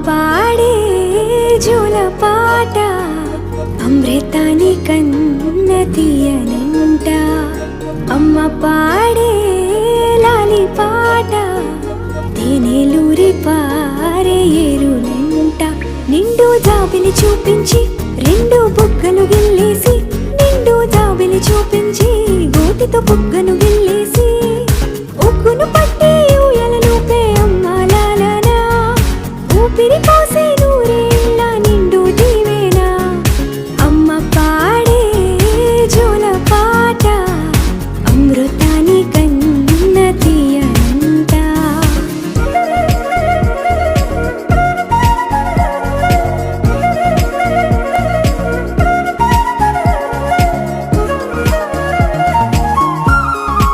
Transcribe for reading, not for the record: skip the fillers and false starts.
పాడే జోల పాట అమృతాని కన్న తీయనంట. అమ్మ పాడే లాలి పాట తేనెలూరి పారే ఏరులంట. నిండు జాబిలి చూపించి రెండు బుగ్గలు గిల్లేసి, నిండు జాబిలి చూపించి గోటితో బుగ్గను గిల్లేసి, ఉగ్గును